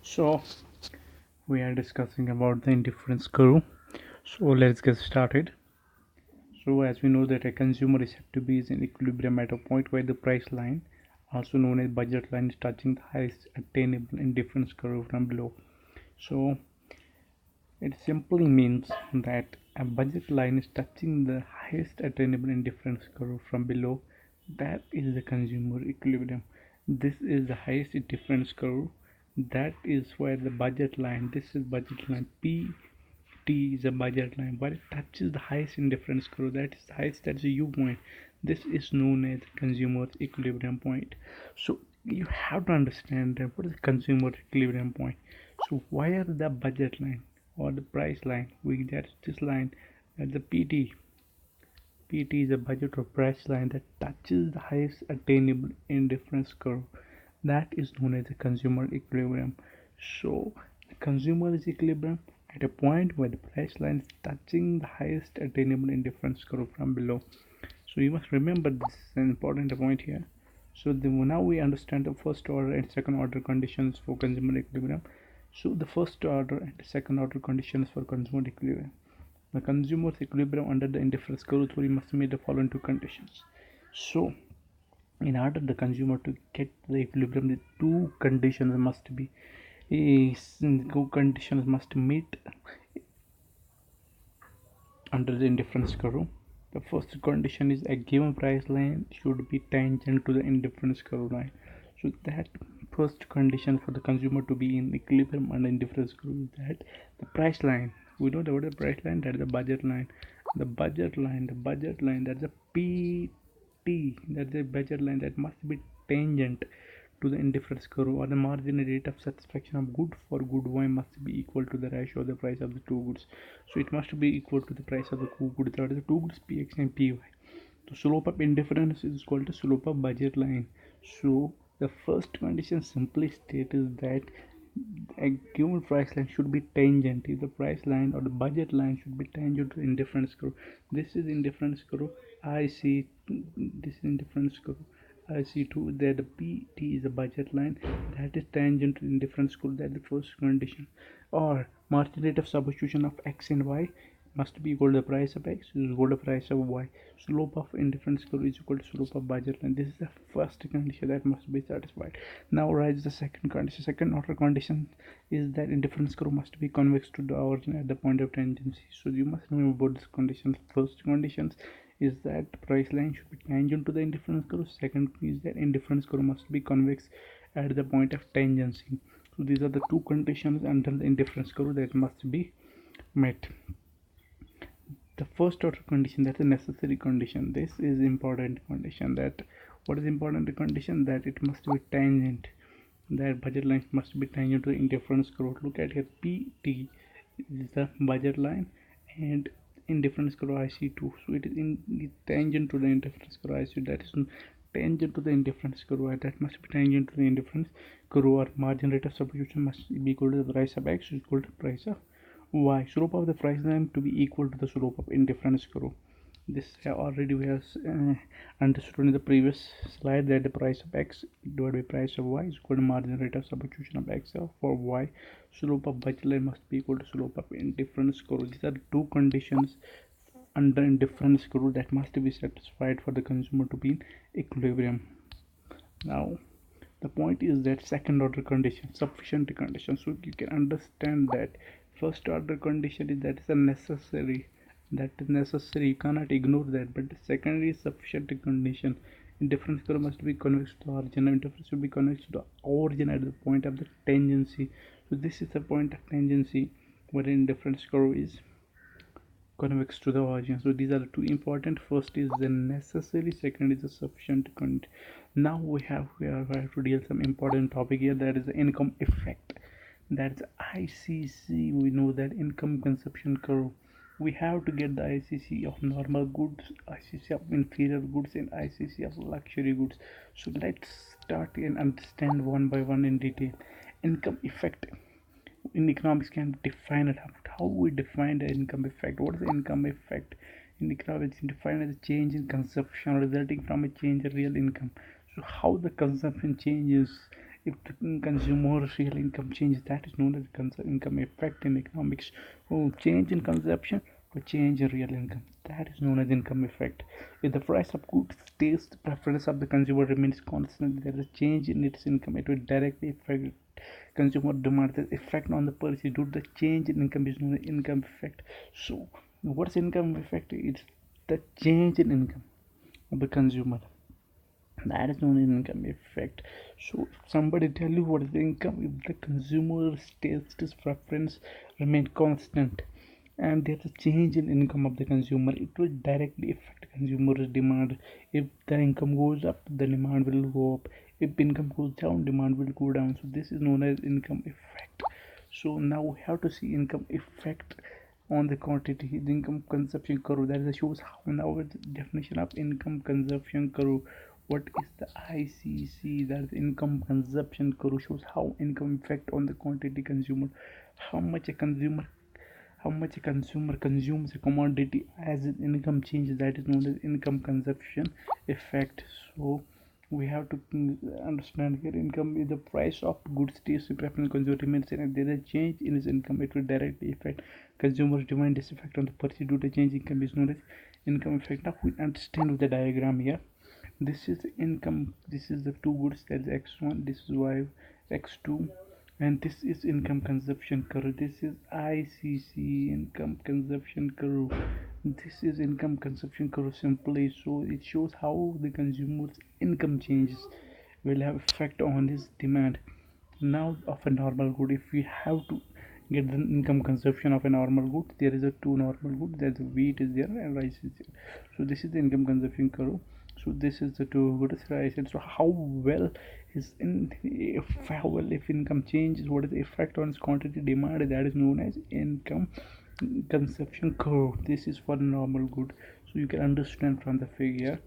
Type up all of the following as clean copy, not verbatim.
So we are discussing about the indifference curve. So let's get started. So as we know that a consumer is said to be in equilibrium at a point where the price line, also known as budget line, is touching the highest attainable indifference curve from below. So it simply means that a budget line is touching the highest attainable indifference curve from below. That is the consumer equilibrium. This is the highest indifference curve. That is where the budget line, this is budget line P T is a budget line, but it touches the highest indifference curve. That is the highest, that's the U point. This is known as consumer equilibrium point. So you have to understand that what is the consumer equilibrium point. So where the budget line or the price line, we get this line at the PT. PT is a budget or price line that touches the highest attainable indifference curve. That is known as the consumer equilibrium. So the consumer is equilibrium at a point where the price line is touching the highest attainable indifference curve from below. So you must remember this is an important point here. So now we understand the first order and second order conditions for consumer equilibrium. So the first order and second order conditions for consumer equilibrium. The consumer's equilibrium under the indifference curve theory must meet the following two conditions. So in order the consumer to get the equilibrium, the two conditions must be two conditions must meet under the indifference curve. The first condition is a given price line should be tangent to the indifference curve line. So that first condition for the consumer to be in equilibrium under indifference curve is that the price line, we know what the price line, that is the budget line. The budget line, that's a PT, that's a budget line that must be tangent to the indifference curve, or the marginal rate of satisfaction of good for good y must be equal to the ratio of the price of the two goods. So it must be equal to the price of the two goods, that is the two goods px and py. The slope of indifference is equal to slope of budget line. So the first condition simply states is that a given price line should be tangent, if the price line or the budget line should be tangent to indifference curve. This is indifference curve. I see this is indifference curve. I see too that the PT is a budget line that is tangent to indifference curve. That is the first condition. Or margin rate of substitution of x and y must be equal to the price of x is equal to the price of y. Slope of indifference curve is equal to slope of budget line. This is the first condition that must be satisfied. Now arises the second condition. Second order condition is that indifference curve must be convex to the origin at the point of tangency. So you must remember both these conditions. First conditions is that price line should be tangent to the indifference curve. Second is that indifference curve must be convex at the point of tangency. So these are the two conditions under the indifference curve that must be met. The first order condition, that's a necessary condition. This is important condition. That what is important condition, that it must be tangent, that budget line must be tangent to the indifference curve. Look at here, PT is the budget line and indifference curve IC2, so it is in tangent to the indifference curve IC2, that is tangent to the indifference curve, that must be tangent to the indifference curve, or margin rate of substitution must be equal to the price of x is equal to the price of y. Slope of the price line to be equal to the slope of indifference curve. This already we have understood in the previous slide, that the price of x divided by price of y is equal to marginal rate of substitution of x for y. Slope of budget line must be equal to slope of indifference curve. These are the two conditions under indifference curve that must be satisfied for the consumer to be in equilibrium. Now the point is that second order condition, sufficient condition. So you can understand that first order condition is that is a necessary, that is necessary, you cannot ignore that. But the secondary is sufficient condition. Indifference curve must be convex to the origin, indifference should be convex to the origin at the point of the tangency. So this is the point of tangency where indifference curve is convex to the origin. So these are the two important. First is the necessary, second is the sufficient condition. Now we have to deal some important topic here, that is the income effect. That's ICC. We know that income consumption curve. We have to get the ICC of normal goods, ICC of inferior goods, and ICC of luxury goods. So let's start and understand one by one in detail. Income effect in economics can be defined. How we define the income effect? What is the income effect in economics? Defined as a change in consumption resulting from a change in real income. So how the consumption changes if the consumer real income changes, that is known as income effect in economics. Oh, change in consumption or change in real income, that is known as income effect. If the price of goods stays, the preference of the consumer remains constant, there is a change in its income, it will directly affect consumer demand. The effect on the purchase due to the change in income is known as income effect. So what's income effect? It's the change in income of the consumer, that is known as income effect. So if somebody tell you what is the income, if the consumer taste preference remain constant and there's a change in income of the consumer, it will directly affect consumer's demand. If the income goes up, the demand will go up. If income goes down, demand will go down. So this is known as income effect. So now we have to see income effect on the quantity, the income consumption curve. That is shows how now the definition of income consumption curve. What is the ICC? That is income consumption curve, shows how income effect on the quantity consumer, how much a consumer consumes a commodity as income changes, that is known as income consumption effect. So we have to understand here, income is the price of goods stays preference consumer remains, and if there is a change in his income, it will directly affect consumer's demand. This effect on the purchase due to change income is known as income effect. Now we understand with the diagram here. This is the income, this is the two goods, that is x1, this is y, x2, and this is income consumption curve. This is ICC, income consumption curve. This is income consumption curve simply. So it shows how the consumer's income changes will have effect on his demand. Now of a normal good, if we have to get the income consumption of a normal good, there is a two normal good, that the wheat is there and rice is there. So this is the income consumption curve. So this is the two goods, rice. And so how well is if income changes, what is the effect on its quantity demand, that is known as income consumption curve. This is for normal good. So you can understand from the figure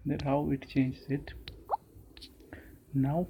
that how it changes it. Now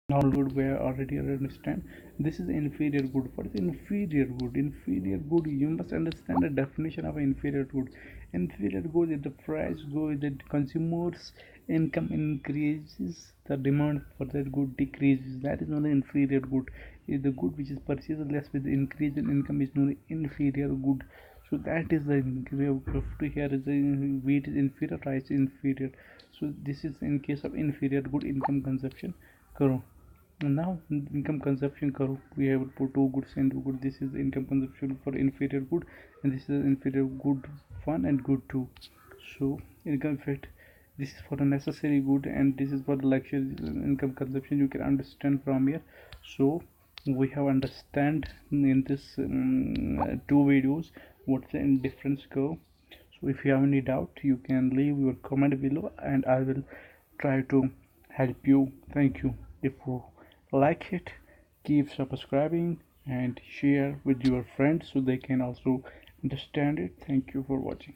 normal good we already understand. This is inferior good. What is inferior good? Inferior good, you must understand the definition of inferior good. Inferior good is the price goes, the consumer's income increases, the demand for that good decreases, that is known as inferior good. Is the good which is purchased less with the increase in income is known as inferior good. So that is the we have to here is the wheat is inferior, rice is inferior. So this is in case of inferior good income consumption curve. Now income consumption curve, we have put two goods and two good. This is the income consumption for inferior good, and this is inferior good 1 and good 2. So income effect, this is for the necessary good and this is for the luxury income consumption, you can understand from here. So we have understand in this two videos what's the indifference curve. So if you have any doubt, you can leave your comment below and I will try to help you. Thank you. If you like it, keep subscribing and share with your friends so they can also understand it. Thank you for watching.